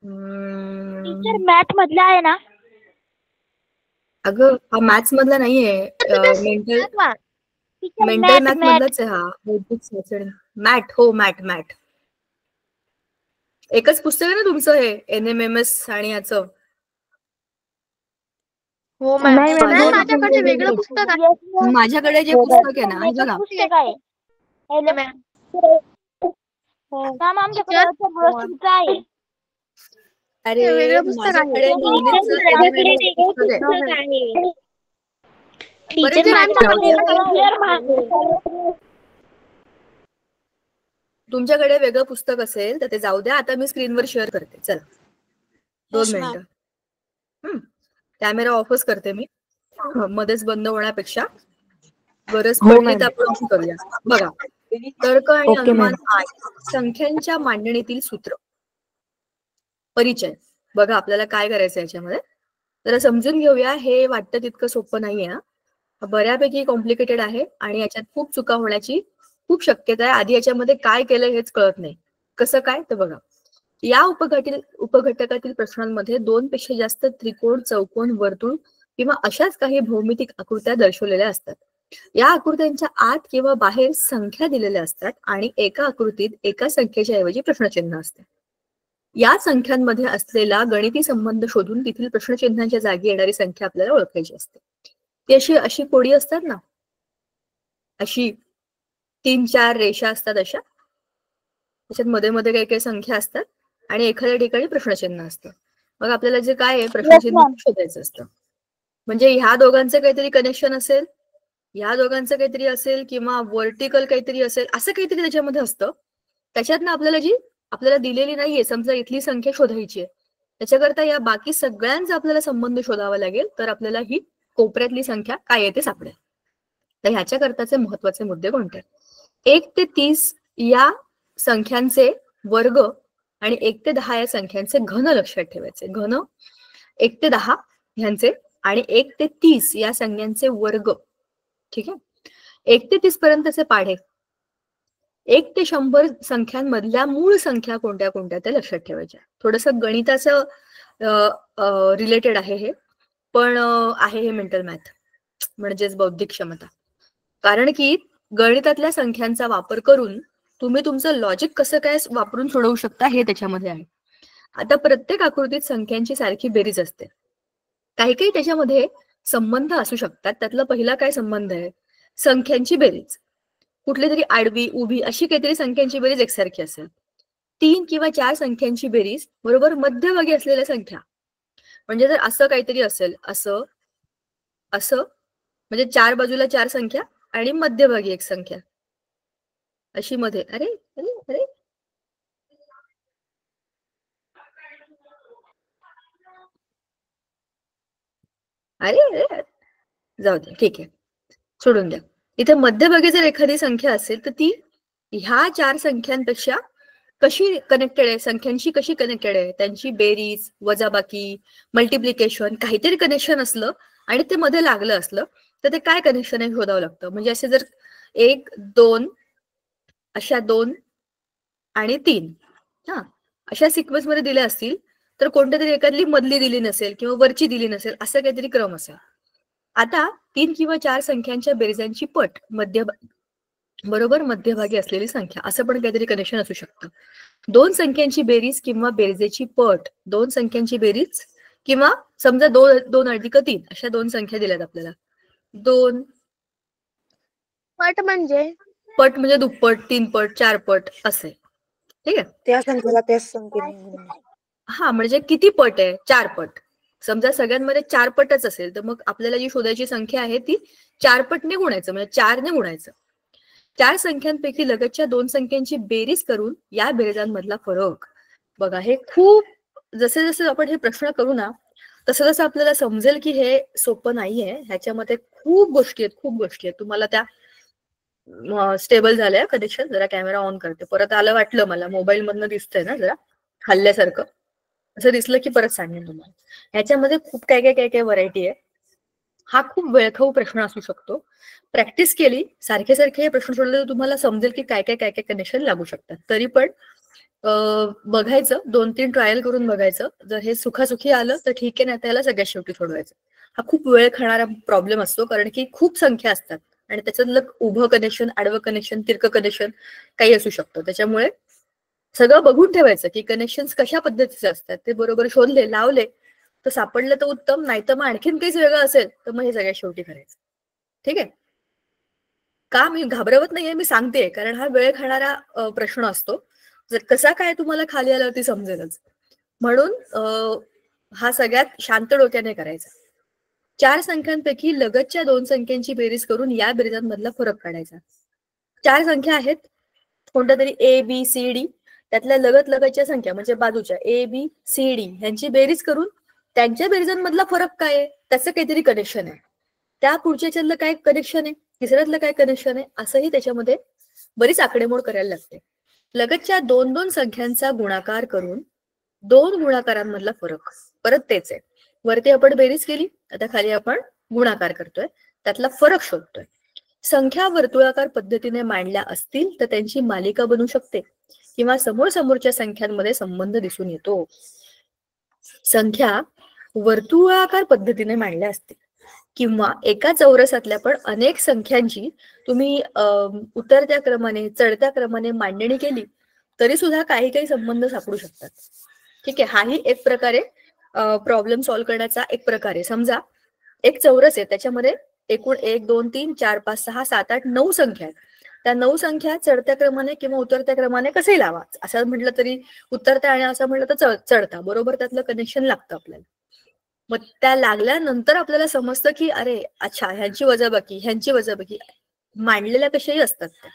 Teacher math मधला आहे ना? अगं हा मॅथ्स मधला नाहीये, मेंटल मॅथ मधलाच आहे हा. मॅट, हो मॅट मॅट. एकच पुस्तक आहे ना तुमचं हे NMMS आणि याचं? हो मॅम, माझ्याकडे वेगळं पुस्तक आहे. माझ्याकडे जे पुस्तक आहे ना हे बघा, पुस्तक आहे. मॅम आमच्याकडे तुमचं आहे. अरे वेगळं पुस्तक माझ्याकडे आहे. तुमच्याकडे वेगळं पुस्तक असेल तर ते जाऊ द्या. आता मी स्क्रीनवर शेअर करते. चला 2 मिनिटं. कॅमेरा ऑफच करते मी, मध्येच बंद होण्यापेक्षा. गरज पडली तर आपण करूया. बघा, तर्क आणि अनुमान, संख्यांच्या मांडणीतील सूत्र, परिचय. बघा आपल्याला काय करायचं याच्यामध्ये, जरा समजून घेऊया. हे वाटतं तितकं सोपं नाहीये, बऱ्यापैकी कॉम्प्लिकेटेड आहे आणि याच्यात खूप चुका होण्याची खूप शक्यता आहे. आधी याच्यामध्ये काय केलं हेच कळत नाही. कसं काय तर बघा, या उपघटकातील प्रश्नांमध्ये 2 पेक्षा जास्त त्रिकोण, चौकोन, वर्तुळ किंवा अशाच काही भौमितिक आकृत्या दर्शवलेल्या असतात. या आकृत्यांच्या आत किंवा बाहेर संख्या दिलेल्या असतात आणि एका आकृतीत एका संख्येच्या ऐवजी प्रश्नचिन्ह असते. या संख्यांमध्ये असलेला गणिती संबंध शोधून तिथील प्रश्नचिन्हाच्या जागी येणारी संख्या आपल्याला ओळखायची असते. ती अशी कोडी असतात ना, अशी 3-4 रेषा असतात अशा, त्याच्यात मध्ये मध्ये काही काही संख्या असतात आणि एखाद्या ठिकाणी प्रश्नचिन्ह असतं. मग आपल्याला जे काय आहे प्रश्नचिन्ह शोधायचं असतं. म्हणजे ह्या दोघांचं काहीतरी कनेक्शन असेल, ह्या दोघांचं काहीतरी असेल किंवा व्हर्टिकल काहीतरी असेल, असं काहीतरी त्याच्यामध्ये असतं. त्याच्यातनं आपल्याला जी आपल्याला दिलेली नाहीये, समजा इथली संख्या शोधायची आहे, त्याच्याकरता या बाकी सगळ्यांचा आपल्याला संबंध शोधावा लागेल, तर आपल्याला ही कोपऱ्यातली संख्या काय आहे ते सापडेल. तर ह्याच्या करताचे महत्वाचे मुद्दे कोणते? 1 ते 30 या संख्यांचे वर्ग आणि 1 ते 10 या संख्यांचे घन लक्षात ठेवायचे. घन 1 ते 10 ह्यांचे आणि 1 ते 30 या संख्यांचे वर्ग. ठीक आहे. 1 ते 30 पर्यंतचे पाढे. 1 ते 100 संख्यांमधल्या मूळ संख्या कोणत्या कोणत्या त्या लक्षात ठेवायच्या. थोडंसं गणिताचं रिलेटेड आहे हे, पण आहे हे मेंटल मॅथ, म्हणजेच बौद्धिक क्षमता. कारण की गणितातल्या संख्यांचा वापर करून तुम्ही तुमचं लॉजिक कसं काय वापरून सोडवू शकता हे त्याच्यामध्ये आहे. आता प्रत्येक आकृतीत संख्यांची सारखी बेरीज असते. काही काही त्याच्यामध्ये संबंध असू शकतात. त्यातला पहिला काय संबंध आहे? संख्यांची बेरीज. कुठली तरी आडवी, उभी अशी काहीतरी संख्यांची बेरीज एकसारखी असेल. 3 किंवा 4 संख्यांची बेरीज बरोबर मध्यभागी असलेल्या संख्या. म्हणजे जर असं काहीतरी असेल, असं असं, म्हणजे 4 बाजूला 4 संख्या आणि मध्यभागी एक संख्या अशी मध्ये. अरे अरे अरे अरे अरे जाऊ द्या, ठीक आहे, सोडून द्या. इथे मध्यभागी जर एखादी संख्या असेल तर ती ह्या 4 संख्यांपेक्षा कशी कनेक्टेड आहे, संख्यांशी कशी कनेक्टेड आहे, त्यांची बेरीज, वजाबाकी, मल्टिप्लिकेशन, काहीतरी कनेक्शन असलं आणि ते मध्ये लागलं असलं तर ते काय कनेक्शन आहे शोधावं लागतं. म्हणजे असे जर 1, 2 अशा 2 आणि 3 अशा सिक्वेन्स मध्ये दिल्या असतील तर कोणत्या तरी एखादी मधली दिली नसेल किंवा वरची दिली नसेल, असं काहीतरी क्रम असेल. आता 3 किंवा 4 संख्यांच्या बेरजांची पट बरोबर मध्यभागी असलेली संख्या, असं पण काहीतरी कनेक्शन असू शकतं. 2 संख्यांची बेरीज किंवा बेरजेची पट, 2 संख्यांची बेरीज किंवा समजा 2 अधिक 3 अशा 2 संख्या दिल्यात आपल्याला. 2 पट म्हणजे दुप्पट, 3 पट, 4 पट असे. ठीक आहे. त्या संख्येला त्याच संख्येने. हा, म्हणजे किती पट आहे? 4 पट. समजा सगळ्यांमध्ये 4 पटच असेल तर मग आपल्याला जी शोधायची संख्या आहे ती 4 पटने गुणायचं, म्हणजे 4 ने गुणायचं. 4 संख्यांपैकी लगतच्या 2 संख्यांची बेरीज करून या बेरजांमधला फरक. बघा, हे खूप जसे जसे आपण हे प्रश्न करू ना तसं तसं आपल्याला समजेल की हे सोपं नाहीये. ह्याच्यामध्ये खूप गोष्टी आहेत. तुम्हाला त्या स्टेबल झालंय कनेक्शन. जरा कॅमेरा ऑन करते. परत आलं वाटलं मला, मोबाईल मधनं दिसतंय ना जरा हल्ल्यासारखं, असं दिसलं की परत सांगेन तुम्हाला. ह्याच्यामध्ये खूप काय काय व्हरायटी आहे. हा खूप वेळखाऊ प्रश्न असू शकतो. प्रॅक्टिस केली, सारखे सारखे हे प्रश्न सोडले तर तुम्हाला समजेल की काय काय कनेक्शन लागू शकतात. तरी पण बघायचं, 2-3 ट्रायल करून बघायचं. जर हे सुखासुखी आलं तर ठीक आहे, नाही त्याला सगळ्यात शेवटी सोडवायचं. हा खूप वेळ खाणारा प्रॉब्लेम असतो, कारण की खूप संख्या असतात आणि त्याच्यातलं उभं कनेक्शन, आडवं कनेक्शन, तिरकं कनेक्शन काही असू शकतं. त्याच्यामुळे सगळं बघून ठेवायचं की कनेक्शन कशा पद्धतीचे असतात, ते बरोबर शोधले, लावले तर सापडलं तर उत्तम, नाही तर मग आणखीन काहीच वेगळं असेल तर मग हे सगळ्यात शेवटी करायचं. ठीक आहे. का मी घाबरवत नाहीये, मी सांगते, कारण हा वेळ खाणारा प्रश्न असतो. जर कसा काय तुम्हाला खाली आल्यावरती समजेलच. म्हणून हा सगळ्यात शांत डोक्याने करायचा. 4 संख्यांपैकी लगतच्या 2 संख्यांची बेरीज करून या बेरीजांमधला फरक काढायचा. 4 संख्या आहेत, कोणत्या तरी ए बी सी डी, त्यातल्या लगतच्या संख्या म्हणजे बाजूच्या ए बी सी डी यांची बेरीज करून त्यांच्या बेरीजांमधला फरक काय आहे, त्याचं काहीतरी कनेक्शन आहे. त्या पुढच्याच्यातलं काय कनेक्शन आहे, तिसऱ्यातलं काय कनेक्शन आहे, असंही त्याच्यामध्ये बरीच आकडेमोड करायला लागते. लगतच्या 2-2 संख्यांचा गुणाकार करून 2 गुणाकारांमधला फरक परत तेच आहे. वरती आपण बेरीज केली, आता खाली आपण गुणाकार करतोय, त्यातला फरक शोधतोय. संख्या वर्तुळाकार पद्धतीने मांडल्या असतील तर त्यांची मालिका बनू शकते किंवा समोरच्या संख्यांमध्ये संबंध दिसून येतो. संख्या वर्तुळाकार पद्धतीने मांडल्या असतील किंवा एका चौरसातल्या पण अनेक संख्यांची तुम्ही उतरत्या क्रमाने, चढत्या क्रमाने मांडणी केली तरी सुद्धा काही संबंध सापडू शकतात. ठीक आहे. हाही एक प्रकारे प्रॉब्लेम सॉल्व्ह करण्याचा एक प्रकार आहे. समजा एक चौरस आहे, त्याच्यामध्ये एकूण 1 2 3 4 5 6 7 8 9 संख्या आहेत. त्या 9 संख्या चढत्या क्रमाने किंवा उतरत्या क्रमाने कसे लावा, असं म्हटलं तरी उतरत्या आणि असं म्हटलं तर चढता, बरोबर त्यातलं कनेक्शन लागतं आपल्याला. मग त्या लागल्यानंतर आपल्याला समजतं की अरे अच्छा, ह्यांची वजाबाकी, ह्यांची वजाबाकी मांडलेल्या कशाही असतात त्या,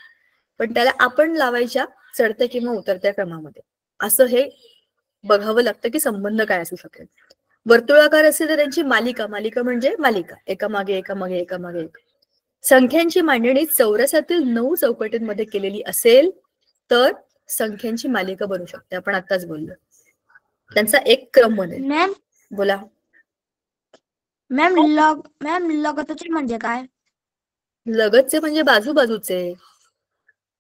पण त्याला आपण लावायच्या चढत्या किंवा उतरत्या क्रमामध्ये, असं हे बघावं लागतं की संबंध काय असू शकेल. वर्तुळाकार असेल तर त्यांची मालिका म्हणजे मालिका, एकामागे एक. संख्यांची मांडणी चौरसातील 9 चौकटींमध्ये केलेली असेल तर संख्यांची मालिका बनू शकते. आपण आताच बोललो, त्यांचा एक क्रम बनेल. मॅम बोला मॅम लगतचे म्हणजे काय? लगतचे म्हणजे बाजूचे,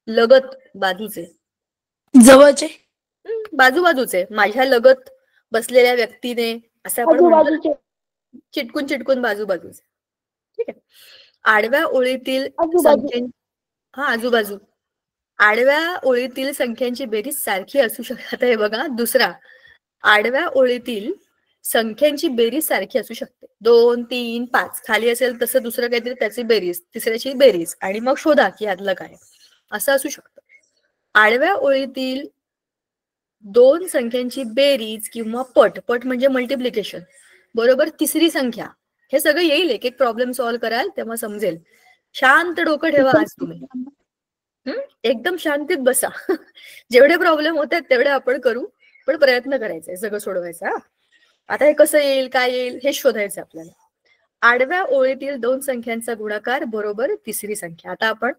लगत बाजूचे, जवळचे. बाजूचे. माझ्या लगत बसलेल्या व्यक्तीने असं आपण म्हणतो, आजूबाजूचे. चिटकून बाजूचे. ठीक आहे. आडव्या ओळीतील आजूबाजू आडव्या ओळीतील संख्यांची बेरीज सारखी असू शकते. हे बघा, दुसरा, आडव्या ओळीतील संख्यांची बेरीज सारखी असू शकते. 2 3 5 खाली असेल तसं दुसरं काहीतरी त्याची बेरीज, तिसऱ्याची बेरीज, आणि मग शोधा की यातलं काय, असं असू शकतं. आडव्या ओळीतील 2 संख्यांची बेरीज किंवा पट म्हणजे मल्टिप्लिकेशन बरोबर तिसरी संख्या, हे सगळं येईल. एक प्रॉब्लेम सॉल्व्ह कराल तेव्हा समजेल. शांत डोकं ठेवा आज तुम्ही, एकदम शांतीत बसा. जेवढे प्रॉब्लेम होत आहेत तेवढे आपण करू, पण प्रयत्न करायचा सगळं सोडवायचा. आता हे कसं येईल, काय येईल हे शोधायचं आपल्याला. आडव्या ओळीतील 2 संख्यांचा गुणाकार बरोबर तिसरी संख्या. आता आपण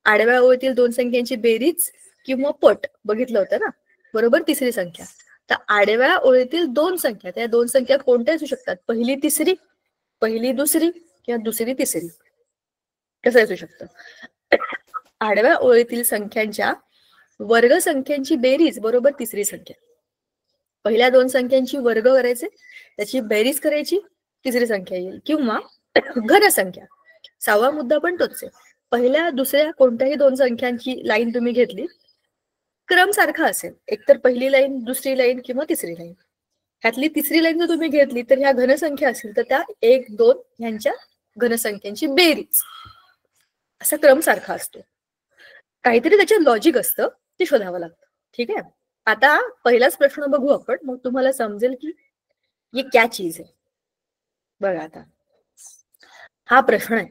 आडव्या ओळीतील 2 संख्यांची बेरीज किंवा पट बघितलं होतं ना, बरोबर तिसरी संख्या. तर आडव्या ओळीतील 2 संख्या, त्या 2 संख्या कोणत्या असू शकतात, पहिली तिसरी, पहिली दुसरी किंवा दुसरी तिसरी, कसं असू शकतं. आडव्या ओळीतील संख्यांच्या वर्ग संख्यांची बेरीज बरोबर तिसरी संख्या. पहिल्या 2 संख्यांची वर्ग करायचे, त्याची बेरीज करायची, तिसरी संख्या येईल. किंवा घन संख्या, 6वा मुद्दा पण तोच आहे. पहिल्या दुसऱ्या कोणत्याही 2 संख्यांची लाईन तुम्ही घेतली, क्रम सारखा असेल, एकतर पहिली लाईन, दुसरी लाईन किंवा तिसरी लाईन. ह्यातली तिसरी लाईन जर तुम्ही घेतली तर ह्या घनसंख्या असतील तर त्या 1 2 ह्यांच्या घनसंख्यांची बेरीज, असा क्रम सारखा असतो. काहीतरी त्याच्यात लॉजिक असतं, ते शोधावं लागतं. ठीक आहे. आता पहिलाच प्रश्न बघू आपण, मग तुम्हाला समजेल की ये क्या चीज आहे. बघा, आता हा प्रश्न आहे.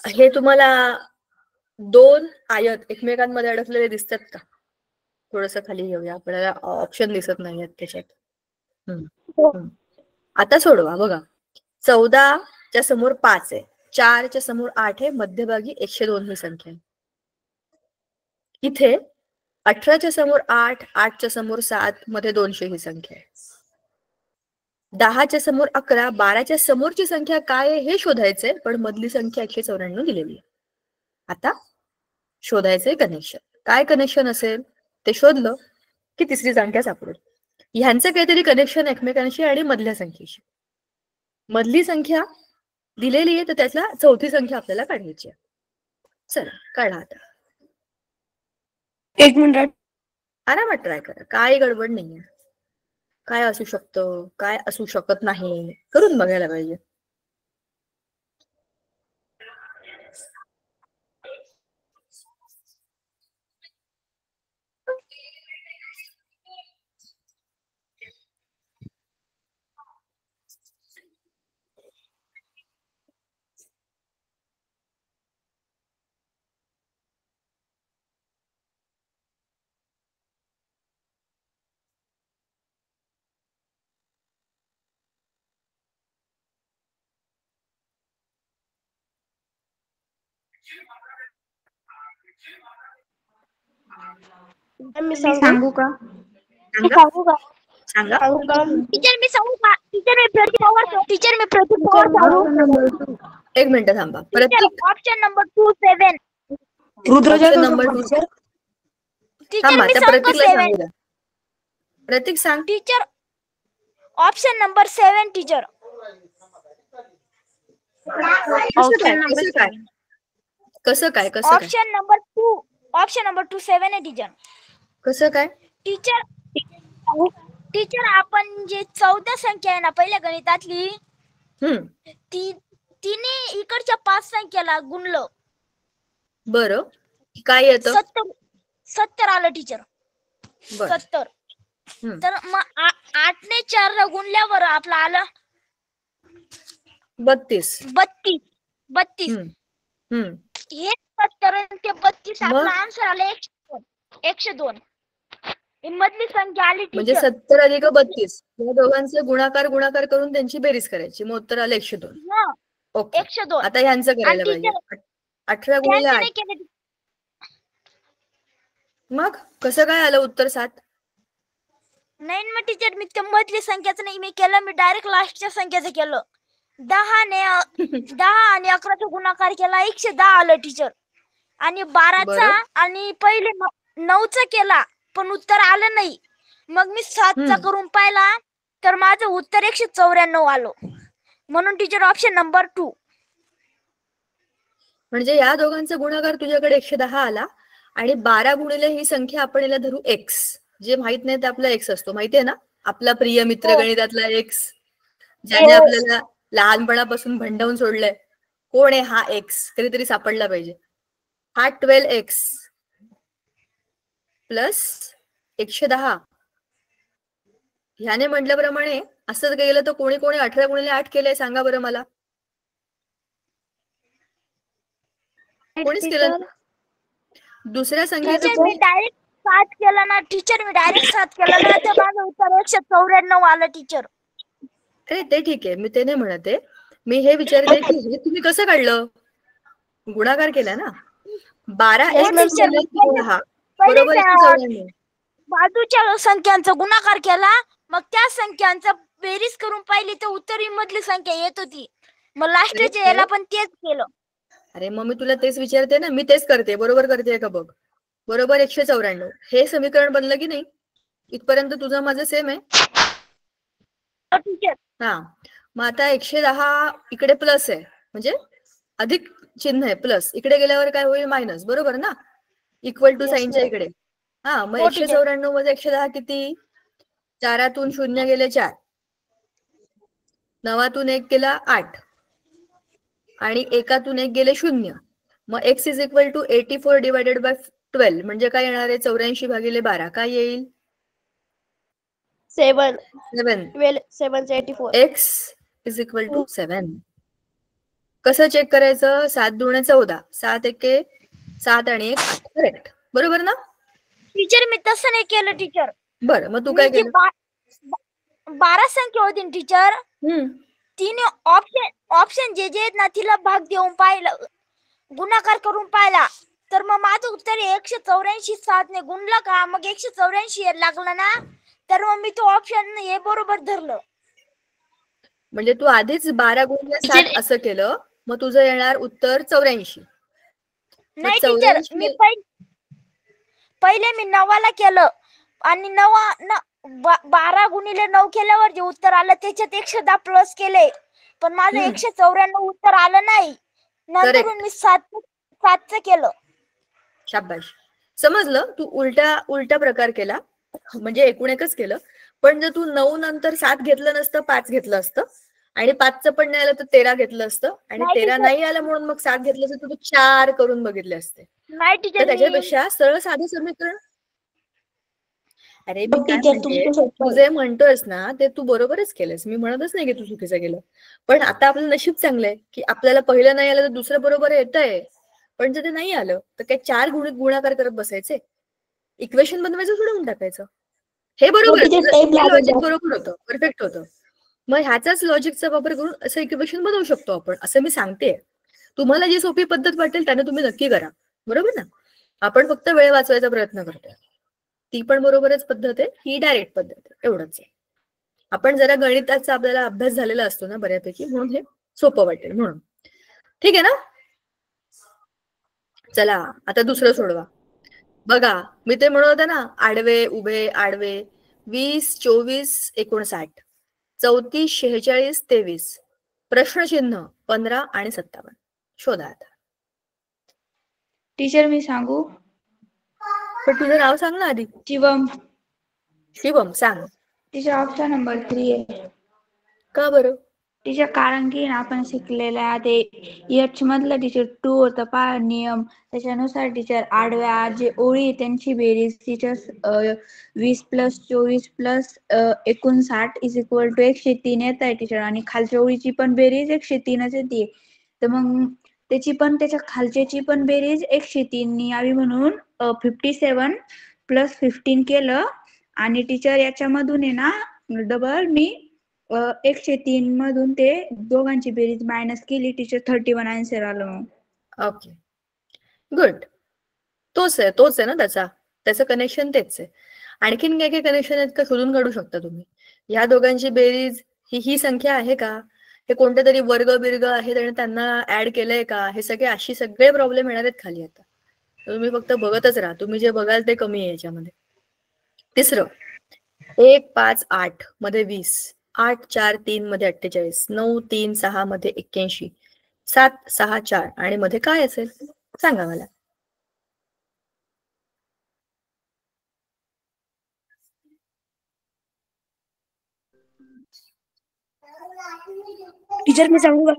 हे तुम्हाला 2 आयत एकमेकांमध्ये अडकलेले दिसतात का? थोडस खाली घेऊया, आपल्याला ऑप्शन दिसत नाहीयेत त्याच्यात. आता सोडवा. बघा, 14च्या समोर 5 आहे, 4च्या समोर 8 आहे, मध्यभागी 102 ही संख्या आहे. इथे 18च्या समोर 8, 8च्या समोर 7, मध्ये 200 ही संख्या आहे. 10च्या समोर 11, 12च्या समोरची संख्या काय आहे हे शोधायचंय, पण मधली संख्या 194 दिलेली आहे. आता शोधायचंय कनेक्शन. काय कनेक्शन असेल ते शोधलं की तिसरी संख्या सापडेल. ह्यांचं काहीतरी कनेक्शन एकमेकांशी आणि मधल्या संख्येशी. मधली संख्या दिलेली आहे तर त्यातला चौथी संख्या आपल्याला काढायची आहे. चला काढा आता. 1 मिनिट. आरामात ट्राय करा, काय गडबड नाहीये. काय असू शकतं, काय असू शकत नाही, करून बघायला पाहिजे. मी सांगू का? सांगू का? सांगा. टीचर मी सांगू का? टीचर मी प्रतीक पवार सांगू. एक मिनिट थांबा. Prateek option number 27. Option number 2. Teacher थांबा, मी त्या सांगू प्रतीकला 7. सांगू द्या. प्रतीक सांग. Teacher option number 7 teacher. कसं काय ऑप्शन नंबर 2. ऑप्शन नंबर 2 7 आहे टीचर. कसं काय? टीचर आपण जे 14 संख्या आहे ना पहिल्या गणितातली, तिने इकडच्या 5 संख्येला गुणलं. बरं, काय येतं? 70 आलं टीचर. 70. तर मग 8 ने 4 ला गुणल्यावर आपलं आलं 32. हे 70 आणि ते 32 आपला आन्सर आला 102. ही मधली संख्या आली म्हणजे टीचर. 70 अधिक 32 या दोघांचे गुणाकार करून त्यांची बेरीज करायची. मग उत्तर आलं 102. ओके, 102. आता ह्यांचं करायला पाहिजे. 18 गुणिले 8. मग कसं काय आलं उत्तर 7? नाही मग टीचर मी त्या मधली संख्याचं नाही मी केलं, मी डायरेक्ट लास्टच्या संख्याचं केलं. 10 आणि 11चा गुणाकार केला 110 आलं टीचर. आणि 12चा आणि पहिले 9चा केला पण उत्तर आलं नाही. मग मी 7चा करून पाहिला तर माझं उत्तर 194 आलं. म्हणून टीचर ऑप्शन नंबर 2. म्हणजे या दोघांचा गुणाकार तुझ्याकडे 110 आला आणि 12 गुणिले ही संख्या आपण याला धरू x. जे माहित नाही ते आपला x असतो, माहितीये ना, आपला प्रिय मित्र गणितातला x, ज्याने आपल्याला लहानपणापासून भंडावून सोडलंय. कोण आहे हा x? कधीतरी सापडला पाहिजे. हा 12x प्लस 110. ह्याने म्हटल्याप्रमाणे असं गेलं तर कोणी 18 गुणिले 8 केलंय सांगा बरं मला. कोणीच केलं? दुसऱ्या संख्येचं मी डायरेक्ट 7 केला ना टीचर. मी डायरेक्ट 7 केला ना तर माझं उत्तर 194 आलं टीचर. अरे ते ठीक आहे, मी ते नाही म्हणते. मी हे विचारते की हे तुम्ही कसं काढलं? गुणाकार केला ना. 12 बरोबर 194. बाजूच्या संख्यांचा गुणाकार केला, मग त्या संख्यांचा बेरीज करून पाहिली तर उत्तरी मधली संख्या येत होती. मग लास्टच्या याला पण तेच केलं. अरे मग मी तुला तेच विचारते ना, मी तेच करते. बरोबर करते का बघ. बरोबर 194. हे समीकरण बनलं की नाही? इथपर्यंत तुझं माझं सेम आहे. हा, मग आता 110 इकडे प्लस आहे म्हणजे अधिक चिन्ह आहे प्लस. इकडे गेल्यावर काय होईल? मायनस. बरोबर ना, इक्वल टू साइनच्या इकडे. हा, मग 194 मध्ये 110 किती? 4तून 0 गेले 4, 9तून 1 गेला 8 आणि 1तून 1 गेले 0. मग x is equal to 84 divided by 12 म्हणजे काय येणार आहे? 84 भागिले 12 काय येईल? 7. 7 x इज इक्वल टू 7. कसं चेक करायचं? 7 दुणे 14, 7 एके 7 आणि 1 8. करेक्ट. बरोबर ना टीचर? मी तसं नाही केलं टीचर. बरं, मग तू काय केलं? 12 संख्या होती टीचर. तिने ऑप्शन जे आहेत ना तिला भाग देऊन पाहिलं, गुणाकार करून पाहिला. तर मग माझं उत्तर 184 7 ने गुणलं का मग 184 लागलं ना, तर मग मी तो ऑप्शन हे बरोबर धरलं. म्हणजे तू आधीच 12 गुणिले 7 असं केलं, मग तुझं येणार उत्तर 84. नाही टीचर, पहिले मी 9 केलं आणि 12 गुणिले 9 केल्यावर जे उत्तर आलं त्याच्यात 110 प्लस केले, पण माझं 194 उत्तर आलं नाही. नंतर मी 7चं केलं. शाबाश. समजलं, तू उलटा प्रकार केला, म्हणजे एकूण एकच केलं. पण जर तू 9 नंतर 7 घेतलं नसतं, 5 घेतलं असतं, आणि 5चं पण नाही आलं तर 13 घेतलं असतं, आणि 13 नाही आलं म्हणून मग 7 घेतलं असतं, तू 4 करून बघितले असते. नाही टीचर, तर त्याच्यापेक्षा सरळ साधं समीकरण. अरे मी काय म्हणते, तू जे म्हणतोयस ना ते तू बरोबरच केलंस, मी म्हणतच नाही की तू चुकीचं केलं. पण आता आपलं नशीब चांगलंय की आपल्याला पहिलं नाही आलं तर दुसरं बरोबर येतंय. पण जर ते नाही आलं तर काय 4 गुणाकार करत बसायचे, इक्वेशन बनवायचं, सोडवून टाकायचं. हे बरोबर, लॉजिक बरोबर होतं, परफेक्ट होतं. मग ह्याचाच लॉजिकचा वापर करून असं इक्वेशन बनवू शकतो आपण, असं मी सांगते. तुम्हाला जी सोपी पद्धत वाटेल त्याने तुम्ही नक्की करा, बरोबर ना. आपण फक्त वेळ वाचवायचा प्रयत्न करतोय, ती पण बरोबरच पद्धत आहे, ही डायरेक्ट पद्धत आहे, एवढंच आहे. आपण जरा गणिताचा आपल्याला अभ्यास झालेला असतो ना बऱ्यापैकी, म्हणून हे सोपं वाटेल म्हणून. ठीक आहे ना. चला आता दुसरं सोडवा. बघा मी ते म्हणत होते ना, आडवे उभे आडवे, 20 24 59 34 46 23, प्रश्नचिन्ह 15 आणि 57. शोधा आता. टीचर मी सांगू? पण तुझं नाव सांग ना आधी. शिवम. शिवम सांग. टीचर ऑप्शन नंबर 3 आहे. का बरं? टीचर कारण की आपण शिकलेल्या ते एच मधलं टीचर 2 होतं पहा नियम, त्याच्यानुसार टीचर आडव्या जे ओळी त्यांची बेरीज टीचर 20 + 24 + 59 = 103 येत आहे टीचर, आणि खालच्या ओळीची पण बेरीज 103च येते. तर मग त्याची पण त्याच्या खालच्याची पण बेरीज 103 यावी म्हणून 57 + 15 केलं, आणि टीचर याच्यामधून आहे ना डबल मी 103 मधून ते दोघांची बेरीज मायनस केली टीचर, 31 आन्सर आलं. Okay good. तोच आहे ना त्याचं कनेक्शन तेच आहे. आणखीन काय काय कनेक्शन आहेत का शोधून काढू शकता तुम्ही. ह्या दोघांची बेरीज ही संख्या आहे का, हे कोणते तरी वर्ग बिर्ग आहेत आणि त्यांना ऍड केलंय का, हे अशी सगळे प्रॉब्लेम येणार आहेत खाली. आता तुम्ही फक्त बघतच राहा, तुम्ही जे बघाल ते कमी आहे याच्यामध्ये. तिसरं 1 5 8 मध्ये 20, 8 4 3 मध्ये 48, 9 3 6 मध्ये 81, 7 6 4 आणि मध्ये काय असेल सांगा मला. टीचर मी सांगू का?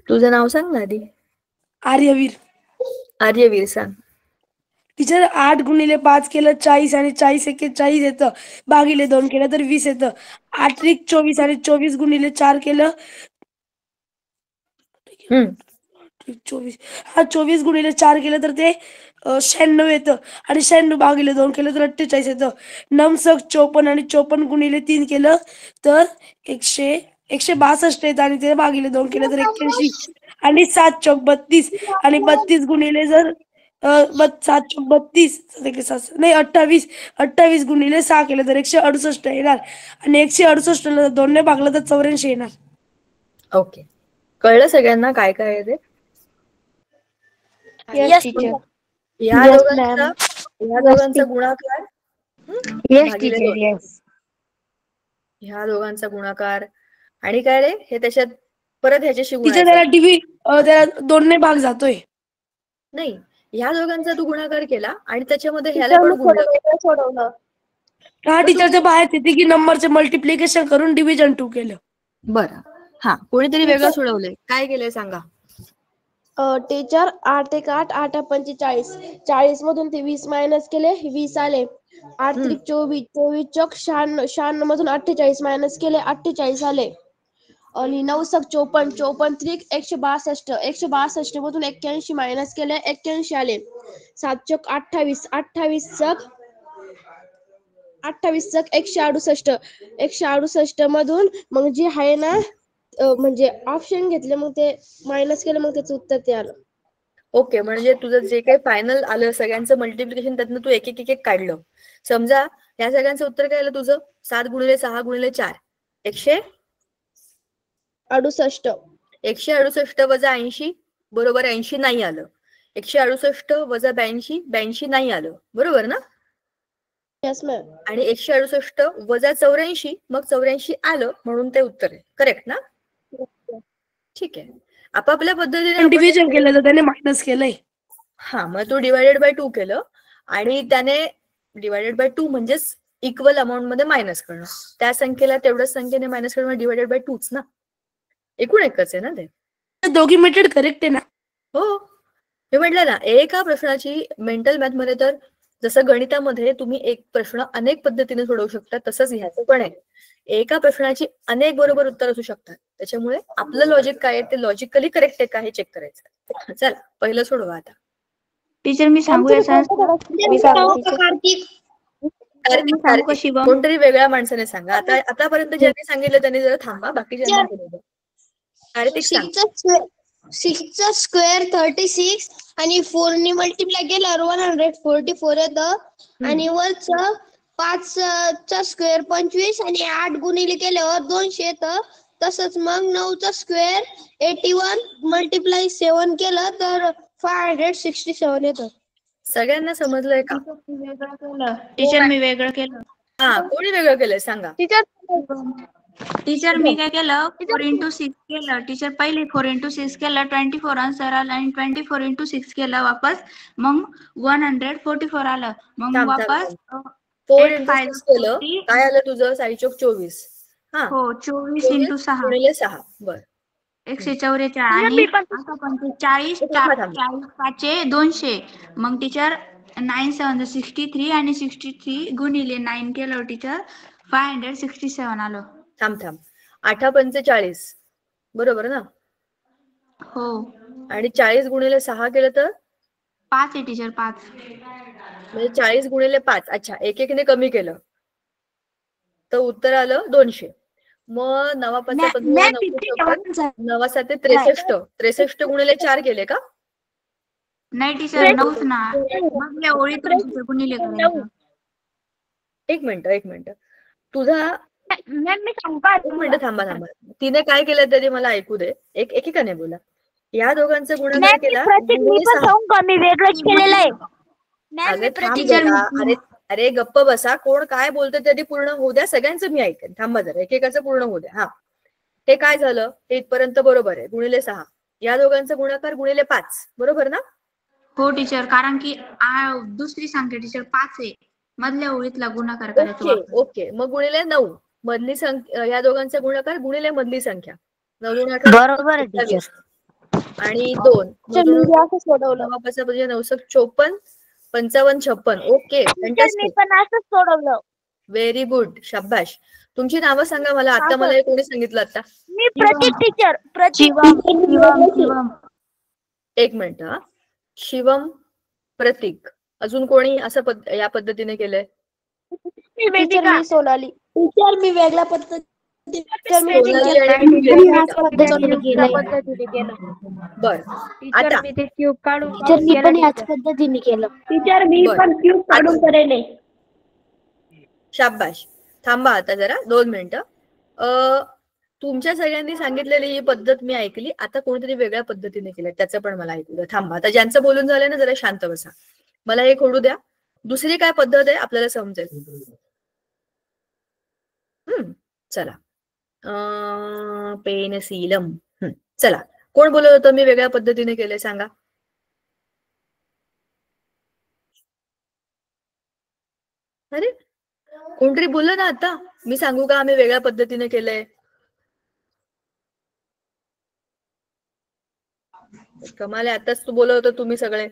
तुझं नाव सांग ना आधी. आर्यवीर. आर्यवीर सांग. टीचर 8 × 5 केलं 40, आणि 40 × 40 येतं, भागिले 2 केलं तर 20 येतं. 8 × 24 आणि 24 × 4 केलं 24. 24 × 4 केलं तर ते 96 येतं, आणि 96 भागिले 2 केलं तर 48 येतं. 9 × 54 आणि 54 × 3 केलं तर 162 येतं, आणि ते भागिले 2 केलं तर 81, आणि 7 × 32, आणि 32 गुणिले जर 7 × 32 नाही 28 × 6 केलं तर 168 येणार, आणि 168 ला 2 ने भागलं तर 84 येणार. ओके, कळलं सगळ्यांना काय काय आहे ते? Yes, teacher. या दोघांचा गुणाकार भागिले 2. ह्या दोघांचा गुणाकार, आणि काय रे हे त्याच्यात परत ह्याच्याशी टीचर त्याला त्याला 2 ने भाग जातोय. नाही, ह्या दोघांचा तू गुणाकार केला आणि त्याच्यामध्ये ह्याला पण गुणलं, सोडवलं. हा टीचरच्या बाहेर येते की नंबरचे मल्टिप्लिकेशन करून डिव्हिजन 2 केलं. बरं, हा कोणीतरी वेगळं सोडवलंय, काय केलंय सांगा. टीचर 8 × 8 8 × 45, 40 मधून ते 20 मायनस केले 20 आले. 8 × 24 24 चौक 96 मधून 48 मायनस केले 48 आले. आणि 9 × 54 54 त्रिक 162 162 मधून 81 मायनस केले 81 आले. 7 चौक 28 28 चौक 168 168 मधून मग जे आहे ना म्हणजे ऑप्शन घेतले, मग ते मायनस केलं, मग त्याचं उत्तर ते आलं. ओके, म्हणजे तुझं जे काही फायनल आलं सगळ्यांचं मल्टिप्लिकेशन त्यातनं तू एक एक काढलं. समजा या सगळ्यांचं उत्तर काय आलं तुझं, 7 × 6 × 4 168 168 वजा 80 बरोबर 80 नाही आलं. 168 वजा 82, 82 नाही आलं, बरोबर ना? Yes ma'am. आणि 168 वजा 84, मग 84 आलं, म्हणून ते उत्तर आहे. करेक्ट ना? ठीक आहे. आपापल्या पद्धतीने आपण डिव्हिजन केलं तर त्याने मायनस केलंय. हा, मग तो डिवायडेड बाय 2 केलं आणि त्याने डिवायडेड बाय 2 म्हणजेच इक्वल अमाऊंट मध्ये मायनस करणं. त्या संख्येला तेवढ्याच संख्येने मायनस करणं डिवायडेड बाय 2च ना. एकूण एकच आहे ना ते. दोघी मेथड करेक्ट आहे ना? हो, मी म्हटलं ना, एका प्रश्नाची मेंटल मॅथ मध्ये तर जसं गणितामध्ये तुम्ही एक प्रश्न अनेक पद्धतीने सोडवू शकता, तसंच ह्याचं पण आहे. एका प्रश्नाची अनेक बरोबर उत्तर असू शकतात. त्याच्यामुळे आपलं लॉजिक काय आहे ते लॉजिकली करेक्ट आहे का हे चेक करायचं. चला, पहिलं सोडवा आता. टीचर मी सांगू याचा कार्तिक, शिवम? कोणतरी वेगळ्या माणसाने सांगा. आतापर्यंत ज्यांनी सांगितलं त्यांनी जरा थांबा, बाकीच्यांना बोलू द्या. कार्तिक सांग. 6चा स्क्वेअर 36 आणि 4 ने मल्टिप्लाय केल्यावर 144 येतं आणि वरचं 5चा स्क्वेअर 25 आणि 8 गुणिले केल्यावर 200 येतं. तसंच मग 9चा स्क्वेअर 81 मल्टिप्लाय 7 केलं तर 567 येतं. सगळ्यांना समजलंय का? टीचर मी वेगळं केलं. हा, कोणी वेगळं केलंय सांगा. टीचर मी काय केलं 4 into 6 केलं. टीचर पहिले 4 into 6 केलं 24 आन्सर आला आणि 24 into 6 केलं वापस, मग 144 आलं. मग थांब, वापस 4 into 6 केलं, काय आलं तुझं? 24. हा, हो 24 into 6 गुणिले 6. बर, 144 आणि आता 45 40 5चे 200. मग टीचर 9 7 63 आणि 63 गुणिले 9 केलं टीचर 567 आलं. थांब 8 पंचे 40, बरोबर ना? हो, आणि 40 गुणिले 6 केलं तर 5 आहे टीचर 5. म्हणजे 40 गुणिले 5. अच्छा, एकने कमी केलं तर उत्तर आलं 200. मग 9 5 15 9 7 63. 63 गुणिले 4 केले का? नाही टीचर 9च ना. मग या ओळीत गुणिले करायचं. एक मिनिट तुझा मी सांगू का? एक मिनिट थांबा. तिने काय केलं तरी मला ऐकू दे. एकेकाने बोला. या दोघांचा गुणाकार केला. मी पण सांगू का? मी वेगळंच केलेलं आहे. अरे थांब जरा. अरे गप्प बसा. कोण काय बोलतं तरी पूर्ण होऊ द्या. सगळ्यांचं मी ऐकेन. थांबा जरा. एकेकाचं पूर्ण होऊ द्या. हा, हे काय झालं? हे इथपर्यंत बरोबर आहे. गुणिले 6. या दोघांचा गुणाकार गुणिले 5, बरोबर ना? हो टीचर, कारण की दुसरी संख्या टीचर 5 आहे. मधल्या ओळीतला गुणाकार करायचा. ओके. मग गुणिले 9. मधली संख्या, या दोघांचा गुणाकार गुणिले मधली संख्या. 9 बरोबर आहे टीचर. आणि 2 सोडवलं 9 5 954 55 56. ओके, मी पण असंच सोडवलं. व्हेरी गुड, शाबाश. तुमची नावं सांगा मला. आता मला हे कोणी सांगितलं आता? मी प्रतीक टीचर. शिवम. एक मिनिट. हा, शिवम, प्रतीक. अजून कोणी असं या पद्धतीने केलंय? टीचर मी सोनाली. टीचर मी वेगळ्या पद्धतीने बर, आता मी ते क्यूब काढून टीचर मी पण याच पद्धतीने केलं. टीचर मी पण क्यूब काढून करेल. शाबाश. थांबा आता जरा 2 मिनिटं. तुमच्या सगळ्यांनी सांगितलेली ही पद्धत मी ऐकली. आता कोणीतरी वेगळ्या पद्धतीने केलं, त्याचं पण मला ऐकू द्या. थांबा. आता ज्यांचं बोलून झालंय ना, जरा शांत बसा. मला हे खोडू द्या. दुसरी काय पद्धत आहे आपल्याला समजेल. चला. पेनसीलम. चला, कोण बोलत होतं मी वेगळ्या पद्धतीने केलंय सांगा. अरे कोणतरी बोललं ना आता. मी सांगू का आम्ही वेगळ्या पद्धतीने केलंय? कमाल आहे. आताच तू बोलत होतं तुम्ही सगळे.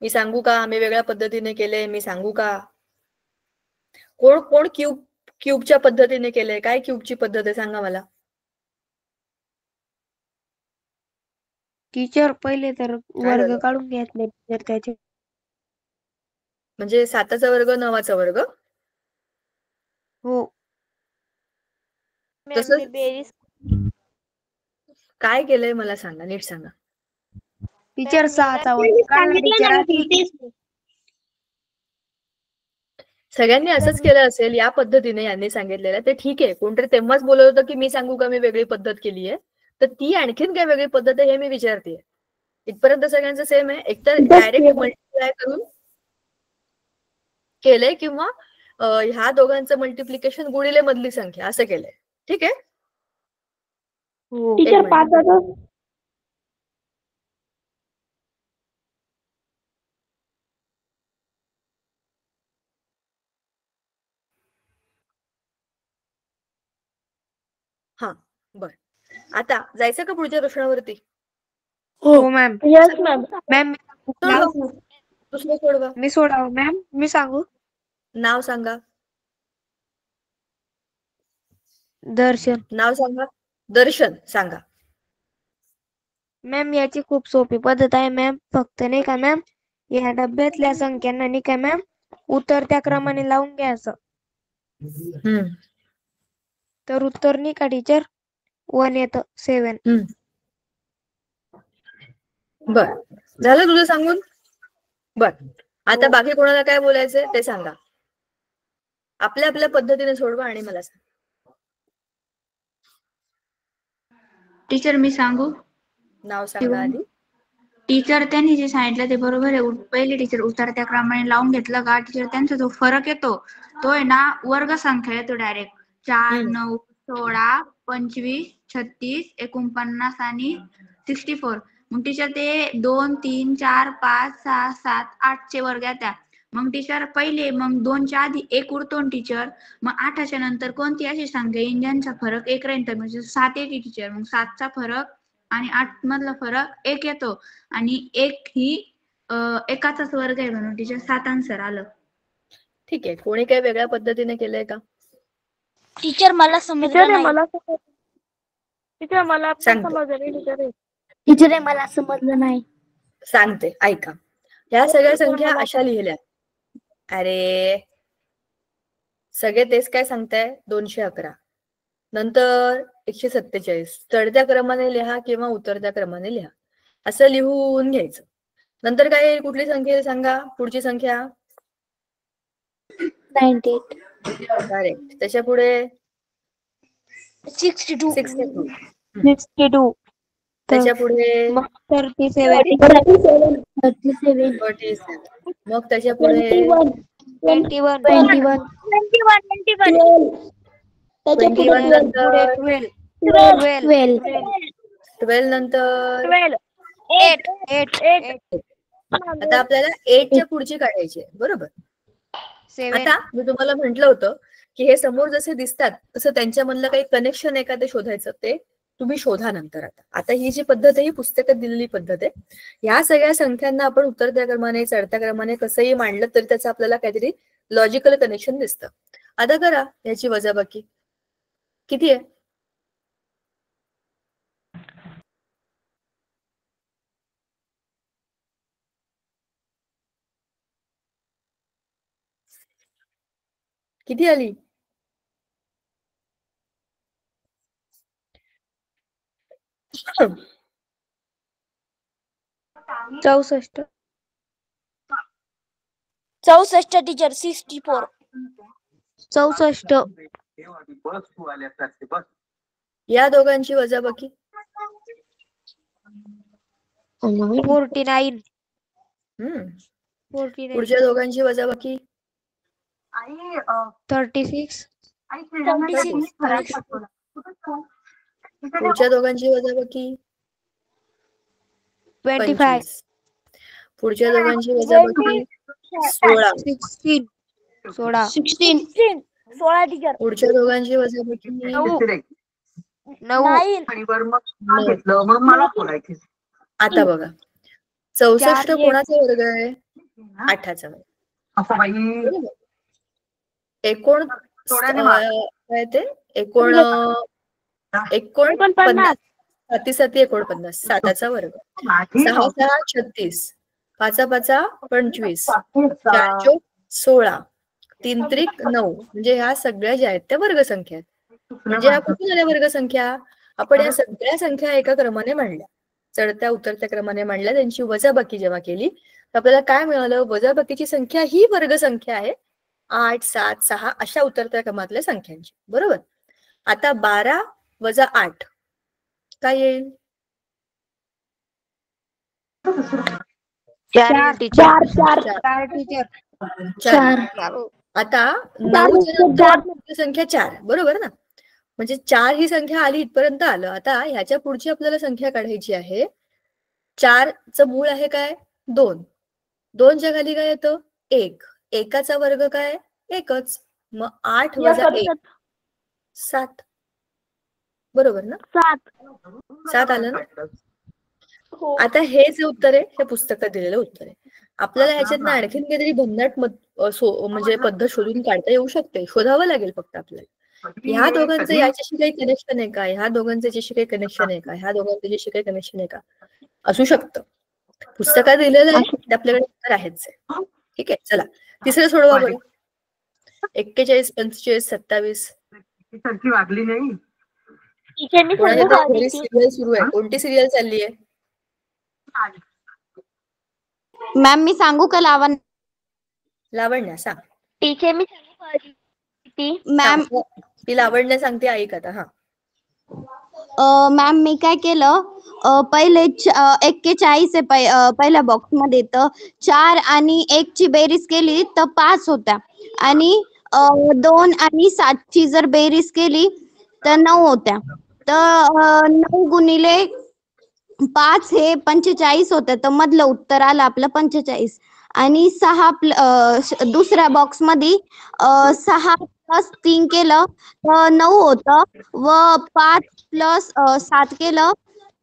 मी सांगू का आम्ही वेगळ्या पद्धतीने केलंय? मी सांगू का? कोण क्यूबच्या पद्धतीने केलंय? काय क्यूबची पद्धत आहे सांगा मला. टीचर पहिले तर वर्ग काढून घेतले टीचर त्याचे. म्हणजे 7चा वर्ग 9चा वर्ग. हो. काय केलंय मला सांगा, नीट सांगा. टीचर 6चा वर्ग काढला टीचर. सगळ्यांनी असंच केलं असेल या पद्धतीने यांनी सांगितलेलं. ते ठीक आहे. कोणतरी तेव्हाच बोलत होतं की मी सांगू का मी वेगळी पद्धत केली आहे. तर ती आणखीन काय वेगळी पद्धत आहे हे मी विचारते. इथपर्यंत सगळ्यांचं सेम आहे. एकतर डायरेक्ट मल्टिप्लाय करून केलंय किंवा ह्या दोघांचं मल्टिप्लिकेशन गुणिले मधली संख्या असं केलंय. ठीक आहे. टीचर एक मिनिट. हा बर. आता जायचं का पुढच्या प्रश्नावरती? हो मॅम. Yes ma'am. मॅम दुसरं सोडवा. मी सोडाव मॅम. मी सांगू? नाव सांगा. दर्शन. नाव सांगा. दर्शन सांगा. मॅम याची खूप सोपी पद्धत आहे मॅम. फक्त नाही का मॅम, या डब्यातल्या संख्यांना नाही का मॅम उतरत्या क्रमाने लावून घ्यायचं. तर उत्तर नाही का टीचर 1 येतं 7. बर, झालं तुझं सांगून? बर, आता बाकी कोणाला काय बोलायचंय ते सांगा. आपल्या आपल्या पद्धतीने सोडवा आणि मला सांगा. टीचर मी सांगू? नाव सांगा आधी. टीचर त्यांनी जे सांगितलं ते बरोबर आहे. पहिले टीचर उतरत्या क्रमाने लावून घेतलं का टीचर त्यांचा जो फरक येतो तो आहे ना वर्ग संख्या येतो डायरेक्ट. 4, 9, 16, 25, 36, 49 आणि 64. मग टीचर ते 2, 3, 4, 5, 6, 7, 8 चे वर्ग येतात. मग टीचर पहिले मग 2च्या आधी 1 उरतो टीचर. मग 8च्या नंतर कोणती अशी संख्या येईल ज्यांचा फरक 1 राहील, म्हणजे 7 येते टीचर. मग 7चा फरक आणि 8 मधला फरक 1 येतो आणि 1 ही एकाचाच वर्ग आहे म्हणून टीचर 7 आन्सर आलं. ठीक आहे. कोणी काही वेगळ्या पद्धतीने केलंय का? टीचर मला समजलं नाही. टीचर मला सांगते. समजलं नाही टीचर. टीचर मला समजलं नाही. सांगते ऐका. ह्या सगळ्या संख्या अशा लिहिल्या. अरे सगळे तेच काय सांगताय 211 नंतर 147 चढत्या क्रमाने लिहा किंवा उतरत्या क्रमाने लिहा असं लिहून घ्यायचं. नंतर काय कुठली संख्या सांगा. पुढची संख्या 98. करेक्ट. त्याच्या पुढे 62. 62. त्याच्या पुढे 37. 37. मग त्याच्या पुढे 21. 21 नंतर 12 12 नंतर 8. आता आपल्याला 8च्या पुढची काढायची आहे. बरोबर. 7. आता मी तुम्हाला म्हंटल होतं की हे समोर जसे दिसतात तसं त्यांच्यामधलं काही कनेक्शन आहे का ते शोधायचं. ते तुम्ही शोधा नंतर. आता ही जी पद्धत आहे ही पुस्तकात दिलेली पद्धत आहे. ह्या सगळ्या संख्यांना आपण उतरत्या क्रमाने चढत्या क्रमाने कसंही मांडलं तरी त्याचं आपल्याला काहीतरी लॉजिकल कनेक्शन दिसतं. आता करा याची वजाबाकी. किती आहे? किती आली? चौसष्ट. 64 टीचर 64. 64. या दोघांची वजाबाकी 49. 49. पुढच्या दोघांची वजाबाकी 36. 26. पुढच्या दोघांची वजाबाकी 25. 25. पुढच्या दोघांची वजाबाकी 16. 16. 16 टीचर. पुढच्या दोघांची वजाबाकी 9. 9. आता बघा 64 कोणाचा वर्ग आहे? 8चा वर्ग. बरोबर. एकूण काय ते 49 साती 49 7चा वर्ग. 6 6 36 5 5 25 4 4 16 3 त्रिक 9 म्हणजे ह्या सगळ्या ज्या आहेत त्या वर्गसंख्या आहेत. म्हणजे ह्या कुठून झाल्या वर्गसंख्या? आपण या सगळ्या संख्या एका क्रमाने मांडल्या. चढत्या उतरत्या क्रमाने मांडल्या. त्यांची वजाबाकी जेव्हा केली तर आपल्याला काय मिळालं? वजाबाकीची संख्या ही वर्गसंख्या आहे 8 7 6 अशा उतरत्या क्रमातल्या संख्यांची. बरोबर. आता 12 - 8 काय येईल? चार टीचर. चार. चार टीचर. चार. आता 9च्या नंतर पुढची संख्या 4 बरोबर ना. म्हणजे 4 ही संख्या आली इथपर्यंत आलं. आता ह्याच्या पुढची आपल्याला संख्या काढायची आहे. 4चं मूळ आहे काय 2. 2च्या खाली काय येतं 1. 1चा वर्ग काय 1च. मग 8 वजा 1 7 बरोबर ना. 7 आलं ना. आता हे जे उत्तर आहे हे पुस्तकात दिलेलं उत्तर आहे. आपल्याला ह्याच्यात आणखीन काहीतरी भन्नाट म्हणजे पद्धत शोधून काढता येऊ शकते. शोधावं लागेल फक्त आपल्याला. ह्या दोघांचं याच्याशी काही कनेक्शन आहे का, ह्या दोघांचं याच्याशी काही कनेक्शन आहे का, ह्या दोघांचं याच्याशी काही कनेक्शन आहे का, असू शकतं. पुस्तकात दिलेलं आहे ते आपल्याकडे उत्तर आहेच आहे. ठीक आहे, चला तिसरं सोडवा बरं. 41 45 27 वागली नाही. कोणाच्या तरी घरी सिरियल सुरू आहे. कोणती सिरियल चालली आहे? मॅम मी सांगू का लावण्या सांग. टीचर मी सांगू का ती? मॅम ती लावण्या सांगते ऐक आता. हा मॅम मी काय केलं पहिले 41 आहे पहिल्या बॉक्स मध्ये, तर 4 आणि 1 ची बेरीज केली तर 5 होत्या आणि 2 आणि 7 ची जर बेरीज केली तर 9 होत्या. तर 9 गुणिले 5 हे 45 होतं. तर मधलं उत्तर आलं आपलं 45. आणि 6 दुसऱ्या बॉक्स मध्ये 6 प्लस 3 केलं तर 9 होतं व 5 प्लस 7 केलं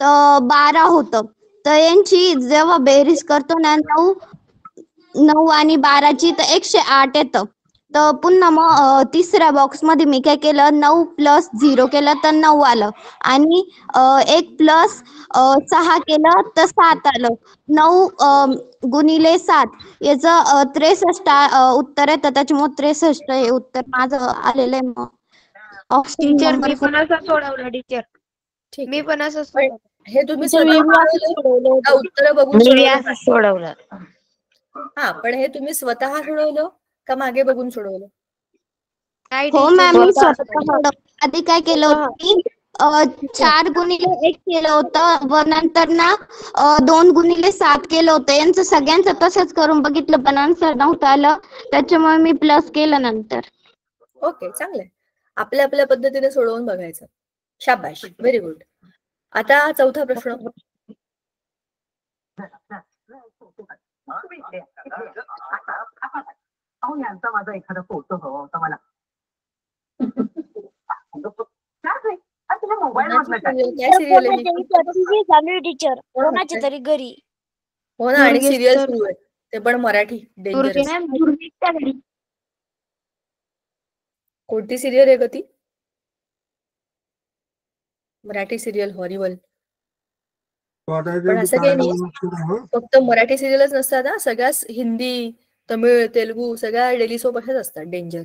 तर 12 होतं. तर यांची जेव्हा बेरीज करतो ना 9 आणि 12ची तर 108 येतं. तर पुन्हा मग तिसऱ्या बॉक्स मध्ये मी काय केलं 9 प्लस 0 केलं तर 9 आलं आणि 1 प्लस 6 केलं तर 7 आलं. 9 गुणिले 7 याचं 63 उत्तर येतं. त्याच्यामुळे 63 हे उत्तर माझं आलेलं आहे. मग ऑप्शन टीचर नंबर मी पण असं सोडवलं टीचर. ठीक मी आहे. पण असं पण सोडवलं. हे तुम्ही स्वतः उत्तर बघून मी सोडवलं असं सोडवलं. हा, पण हे तुम्ही स्वतः सोडवलं का मागे बघून सोडवलं? काय हो टीचर मॅम मी स्वतः स्वतः सोडवलं. आधी काय केलं होतं की 4 गुणिले 1 केलं होतं व नंतर ना 2 गुणिले 7 केलं होतं. यांचं सगळ्यांचं तसंच करून बघितलं पण आन्सर नव्हतं आलं. त्याच्यामुळे मी प्लस केलं नंतर. ओके, चांगलंय. आपल्या आपल्या पद्धतीने सोडवून बघायचं. शाबाश, व्हेरी गुड. आता चौथा प्रश्न. यांचा माझा एखादा फोटो हवा होता मला. मोबाईल काय सिरियल आहे ही? टीचर कोणाच्या तरी घरी. हो ना, आणि सिरियल सुरू आहे ते पण मराठी डेंजरस. कोणती सिरियल आहे ग ती? Marathi serial horrible. पण असं काही नाही, फक्त मराठी सिरियलच नसतात ना, सगळ्याच हिंदी, तमिळ, तेलुगू सगळ्या डेली सोप अशाच असतात डेंजर.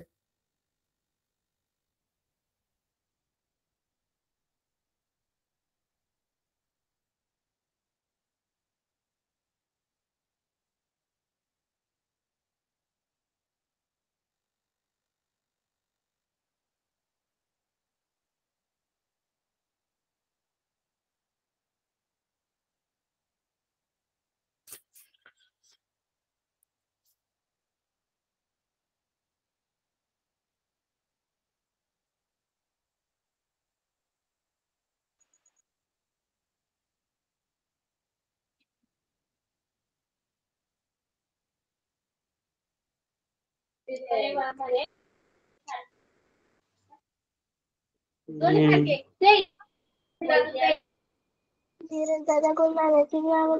नीरज दादा कोण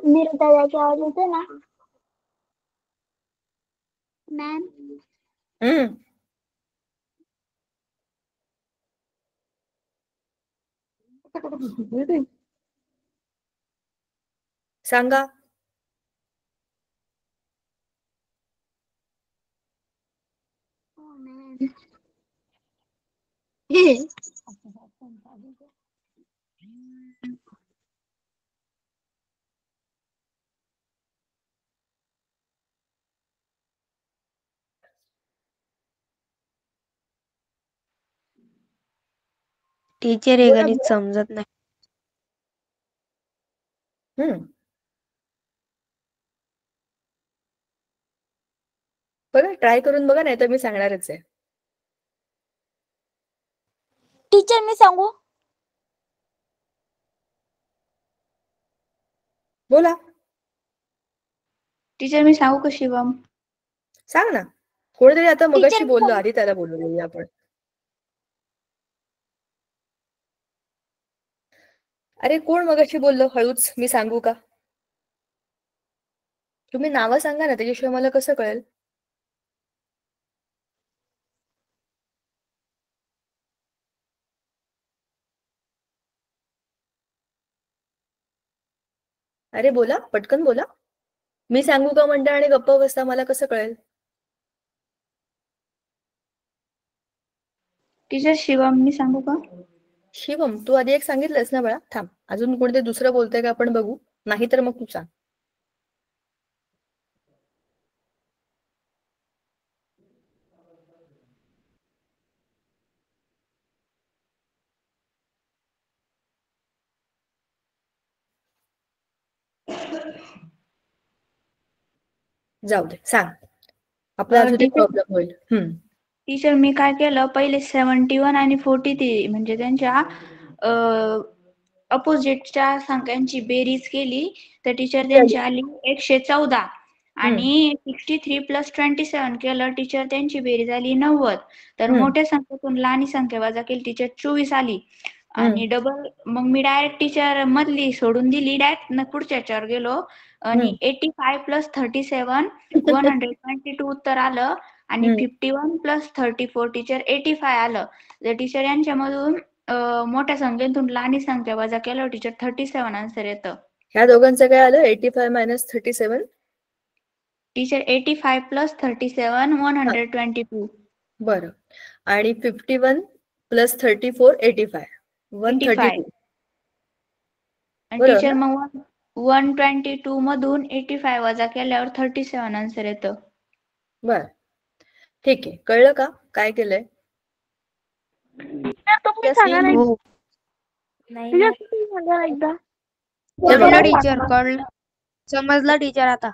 नीरज दादाची आवाज येते ना मॅम. सांगा. टीचर हे गणित समजत नाही. बघा ट्राय करून बघा, नाही तर मी सांगणारच आहे. टीचर मी सांगू? बोला. टीचर मी सांगू का शिवम? सांग ना. कोणीतरी आता मगाशी टीचर, बोललो, आधी त्याला बोललो आपण. अरे कोण मगाशी बोललो हळूच? मी सांगू का? तुम्ही नावं सांगा ना, त्याच्याशिवाय मला कसं कळेल? अरे बोला, पटकन बोला. मी सांगू का म्हणता आणि गप्प बसता, मला कसं कळेल? टीचर शिवम मी सांगू का? शिवम, तू आधी एक सांगितलंस ना बाळा. थांब, अजून कोणते दुसरं बोलतंय का आपण बघू, नाही तर मग तू सांग. जाऊ दे, सांग. आपला अजून एक प्रॉब्लेम होईल. टीचर मी काय केलं, पहिले 71 आणि 43 म्हणजे त्यांच्या अपोजिटच्या संख्यांची बेरीज केली, तर टीचर त्यांची आली 114. आणि 63 प्लस 27 केलं टीचर, त्यांची बेरीज आली 90. तर मोठ्या संख्येतून लहानी संख्या वजा केली टीचर, 24 आली. आणि डबल मग मी डायरेक्ट टीचर मधली सोडून दिली, डायरेक्ट पुढच्या याच्यावर गेलो आणि 85 प्लस 37 122 उत्तर आलं. आणि 51 प्लस 34 टीचर 85 आलं. तर टीचर यांच्यामधून मोठ्या संख्येतून लहानी संख्या वजा केलं टीचर, 37 आन्सर येतं. ह्या दोघांचं काय आलं? 85 मायनस 37 टीचर 85 प्लस 37 122. बरं. आणि 51 प्लस 34 85 132. आणि टीचर मग 122 मधून 85 वजा केल्यावर 37 आन्सर येतं. बर, ठीक आहे. कळलं का काय केलंय? टीचर कळलं, समजलं टीचर आता.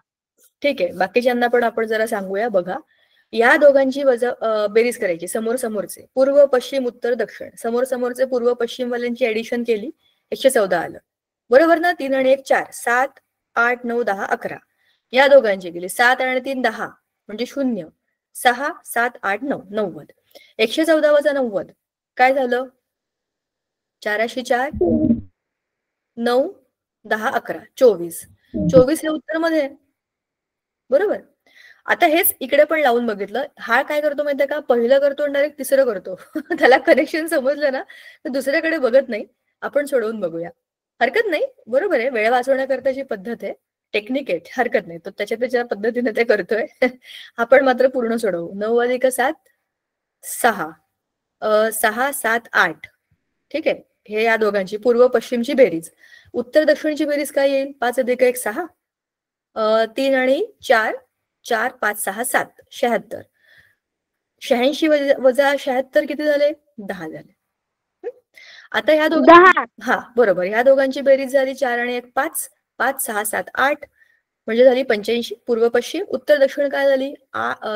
ठीक आहे, बाकीच्यांना पण आपण जरा सांगूया. बघा, या दोघांची बेरीज करायची, समोर समोरचे, पूर्व पश्चिम उत्तर दक्षिण, समोर समोरचे पूर्व पश्चिम वाल्यांची ऍडिशन केली, 114 आलं. बरोबर ना? 3 आणि 1 4, 7 8 9 10 11. या दोघांची केली 7 आणि 3 10 म्हणजे 0, 6 7 8 9 90. 114 वजा 90 काय झालं? 4 4 9 10 11 24. 24 हे उत्तर मध्ये आहे. बरोबर. आता हेच इकडे पण लावून बघितलं. हा काय करतो माहितीये का? पहिलं करतो आणि डायरेक्ट तिसरं करतो. त्याला कनेक्शन समजलं ना तर दुसऱ्याकडे बघत नाही. आपण सोडवून बघूया. हरकत नाही, बरोबर आहे. वेळ वाचवण्याकरताची पद्धत आहे, टेक्निक आहे, हरकत नाही. तो त्याच्या पद्धतीने ते करतोय. आपण मात्र पूर्ण सोडवू. 9 अधिक 7 6 6 7 8. ठीक आहे. हे या दोघांची पूर्व पश्चिमची बेरीज. उत्तर दक्षिणची बेरीज काय येईल? 5 अधिक 1 6, 3 आणि 4 4 5 6 7 76. 86 वजा 76 किती झाले? 10 झाले. आता ह्या दोघांची, हा बरोबर, ह्या दोघांची बेरीज झाली 4 आणि 1 5 5 6 7 8 म्हणजे झाली 85. पूर्व पश्चिम. उत्तर दक्षिण काय झाली?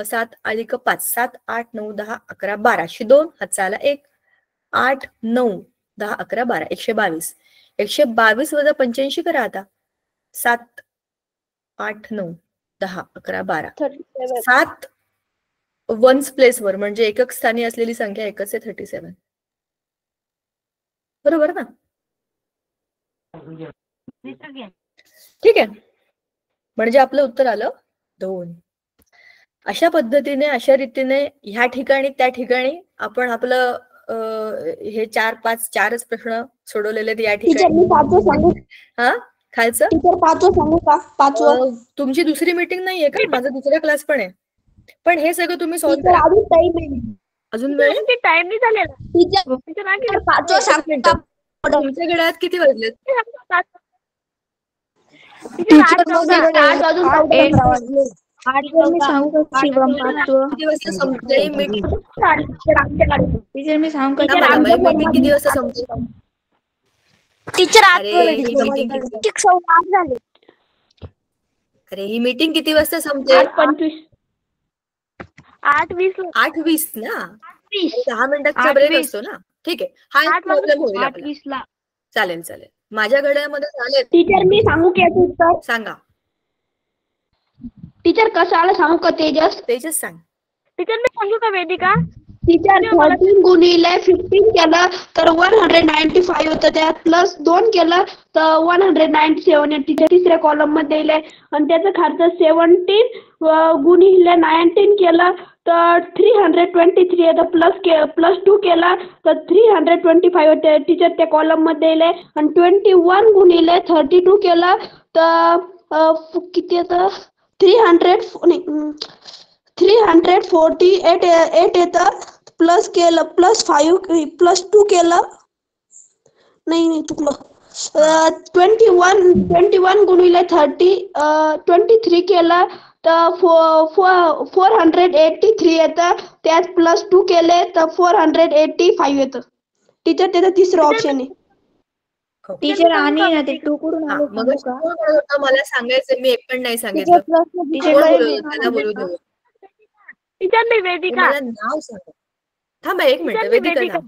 7 अधिक 5 7 8 9 10 11 12 2 हातचा आला 1 8 9 10 11 12 122. 122 वजा 85 करा आता. 7 8 9 10 11 12 7 वन्स प्लेसवर म्हणजे एकक स्थानी असलेली संख्या एकच आहे, 37. बरोबर ना? ठीक आहे. म्हणजे आपलं उत्तर आलं 2. अशा पद्धतीने, अशा रीतीने ह्या ठिकाणी त्या ठिकाणी आपण आपलं हे 4 5 4च प्रश्न सोडवलेले आहेत या ठिकाणी. हा खायचं टीचर 5 सांगू का? 5 तुमची दुसरी मीटिंग नाहीये का? माझा दुसरा क्लास पण आहे. पण हे सगळं तुम्ही सॉल्व्ह करा. अजून वेळ आहे? टाइम नाही झालेला. टीचर 5 सांगू. तुमच्या घड्याळात किती वाजलेत? किती वाजता संपते मीटिंग? टीचर मी सांगू का? मीटिंग किती वाजता संपते? टीचर अरे ही मीटिंग किती वाजता संपते? 8:25. 8:20 8:20 ना, 20 10 मिनिटाचा ब्रेक असतो ना. ठीक आहे, हा एक प्रॉब्लेम होईल आपला. 8:20 ला. चालेल चालेल. माझ्या घड्याळामध्ये झाले. टीचर मी सांगू की याचं उत्तर? सांगा टीचर कसं आलं सांगू का तेजस? तेजस सांग. टीचर मी सांगू का वेदिका? टीचर 13 गुणिले 15 केलं तर 195 होतं, त्यात प्लस 2 केलं तर 197 आहे टीचर. तिसऱ्या कॉलम मध्ये दिलंय आणि त्याचं खर्च 17 गुणिले 19 केलं तर 323 आहे, तर प्लस 2 केला तर 325 होते टीचर. त्या कॉलम मध्ये दिलंय आणि 21 गुणिले 32 केलं तर किती येतं 348 येतं. प्लस 2 केलं नाही चुकलं. 21 गुणिले 23 केलं तर 483 येतं, त्यात प्लस 2 केले तर 485 येतं टीचर. त्याचं तिसरं ऑप्शन आहे. टीचर आणि ना ते टू करून हा, आले मग सांगू का? कोण म्हणत होतं मला सांगायचं, मी एक पण नाही सांगितलं. टीचर कोण मी बोलत होतं? त्याला बोलू दे. टीचर मी वेदिका. मला नाव सांगा. थांबा एक मिनिट. वेदिका नाव.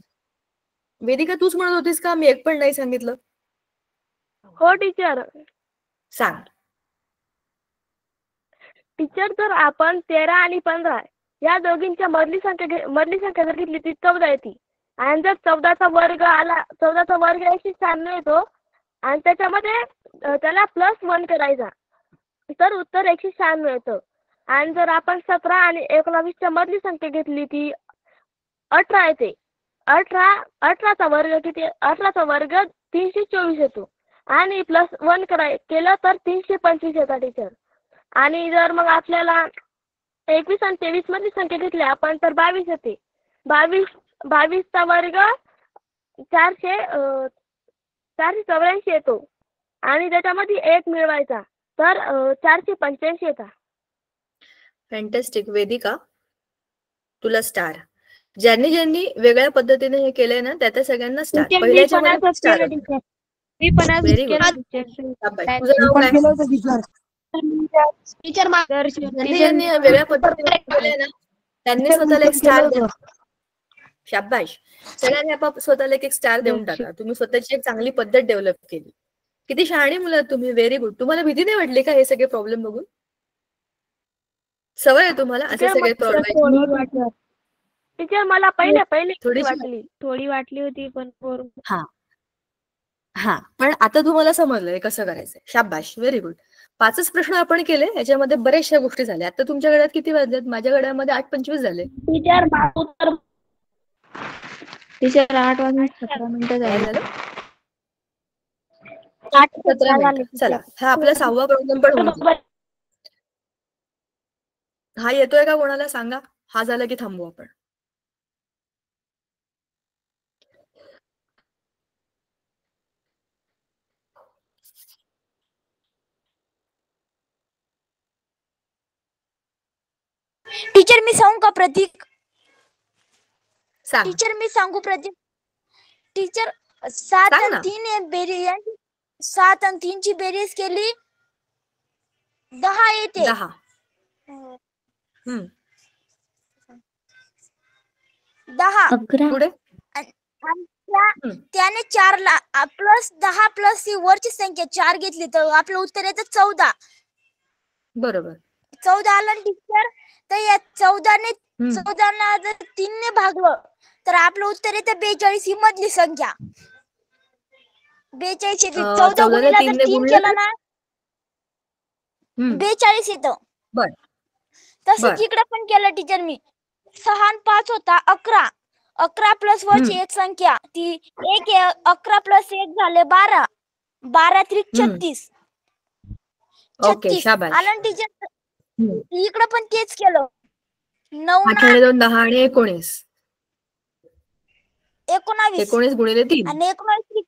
वेदिका तूच म्हणत होतीस का मी एक पण नाही सांगितलं? हो टीचर. सांग. टीचर जर आपण 13 आणि 15 या दोघींच्या मधली संख्या जर घेतली ती 14 येते. आणि जर 14चा वर्ग 196 येतो आणि त्याच्यामध्ये त्याला प्लस 1 करायचा तर उत्तर 196 येतं. आणि जर आपण 17 आणि 19च्या मधली संख्या घेतली ती 18 येते. 18चा वर्ग किती? 18चा वर्ग 324 येतो आणि प्लस 1 केलं तर 325 येतात टीचर. आणि जर मग आपल्याला 21 आणि 23 मधली संख्या घेतली आपण तर 22 येते. 22चा वर्ग 484 येतो आणि त्याच्यामध्ये 1 मिळवायचा तर 485 येतात. फॅन्टॅस्टिक. वेदिका तुला स्टार. ज्यांनी वेगळ्या पद्धतीने हे केलंय ना त्या सगळ्यांना स्टार. पहिल्याच्या मध्ये स्टार. Very good. तुझं नाव काय? ज्यांनी वेगळ्या पद्धतीने केलंय ना त्यांनी स्वतःला एक स्टार द्या. शाबाश. सगळ्यांनी आपाप स्वतःला एक स्टार देऊन टाका. तुम्ही स्वतःची एक चांगली पद्धत डेव्हलप केली. किती शहाणी मुलं आहात तुम्ही. Very good. तुम्हाला भीती नाही वाटली का हे सगळे प्रॉब्लेम बघून? सवय आहे तुम्हाला असे सगळे प्रॉब्लेम? टीचर मला पहिले थोडी वाटली होती पण हा पण आता तुम्हाला समजलंय कसं करायचंय. शाबाश. Very good. 5च प्रश्न आपण केले, याच्यामध्ये बऱ्याचशा गोष्टी झाल्या. आता तुमच्या घड्यात किती वाजलेत? माझ्या घड्यामध्ये 8:25 झाले. टीचर 8:17 झाले. 17 मिनिटं. चला हा आपला 6वा प्रॉब्लेम पण होईल. हा येतोय का कोणाला सांगा? हा झाला की थांबू आपण. टीचर मी सांगू का प्रतीक? सांग. टीचर मी सांगू प्रतीक? टीचर 7 सांग आणि ना. 3 बेरीज 7 आणि 3 ची बेरीज केली 10 येते. 10. 10 पुढे त्याने 4 ला प्लस 10 प्लस ही वरची संख्या 4 घेतली तर आपलं उत्तर येतं 14. बरोबर. 14 आलं टीचर. तर या 14 जर 3 ने भागलं तर आपलं उत्तर येतं 42. ही मधली संख्या 42 येते. 14 गुणिले 3 केलं ना 42 येतं. बर. तसंच इकडे पण केलं टीचर मी. 6 आणि 5 होता 11. 11 प्लस वरची एक संख्या ती 1 आहे. 11 प्लस 1 झाले 12. 12 त्रिक 36. ओके. शाबाश. आलं टीचर. इकडे पण तेच केलं. 9 8 आणि 2 10 आणि 19. 19 गुणिले 3 आणि 19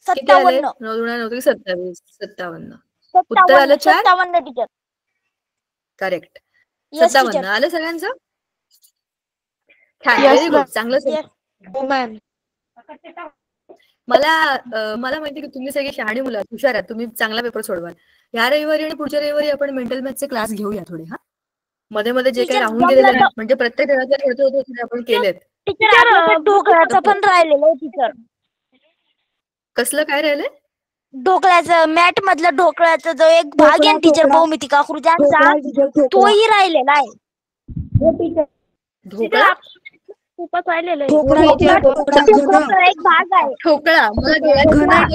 किती आले? 57. 9 27. 57. उत्तर आलं 4. 57 टीचर. करेक्ट. Yes, 57 teacher. आलं सगळ्यांचं? छान. Very good. चांगलं. मला माहिती की तुम्ही सगळी शहाणी मुलं आहात, हुशार आहात, तुम्ही चांगला पेपर सोडवाल. ह्या रविवारी आणि पुढच्या रविवारी आपण मेंटल मॅथचे क्लास घेऊया थोडे. हा, मध्ये मध्ये जे काही टीचर, राहून गेलेले आहेत, म्हणजे प्रत्येक धड्यातले थोडे थोडे थोडे आपण केलेत. टीचर आपलं ते ढोकळ्याचं पण राहिलेलं आहे टीचर. कसलं काय राहिलंय? ढोकळ्याचं मॅट मधलं ढोकळ्याचा जो एक भाग आहे ना टीचर, भौमितिक आकृत्यांचा, तोही राहिलेला आहे. ढोकळा खूपच राहिलेलं आहे. ढोकळा एक भाग आहे. ठोकळा मला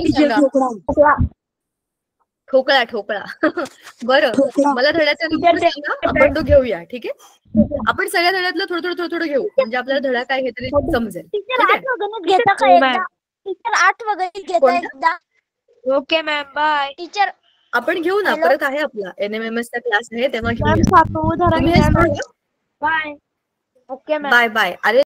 सांगा. ठोकळा ठोकळा बरं, मला धड्याचा नंबर सांगा, आपण तो घेऊया. ठीक आहे, आपण सगळ्या धड्यातलं थोडं थोडं थोडं थोडं घेऊ, म्हणजे आपल्याला धडा काय हे तरी समजेल. टीचर ठीक 8 आहे, वगणित घेता का एकदा? टीचर 8 वगणित घेता कोणतं? एकदा? Okay ma'am bye. टीचर आपण घेऊ ना, हॅलो? परत आहे आपला NMMS चा क्लास आहे तेव्हा मॅम घेऊया. सातवं उदाहरण तुम्ही हे घ्या ना. सोडवा. Bye. Okay ma'am. Bye bye. अरे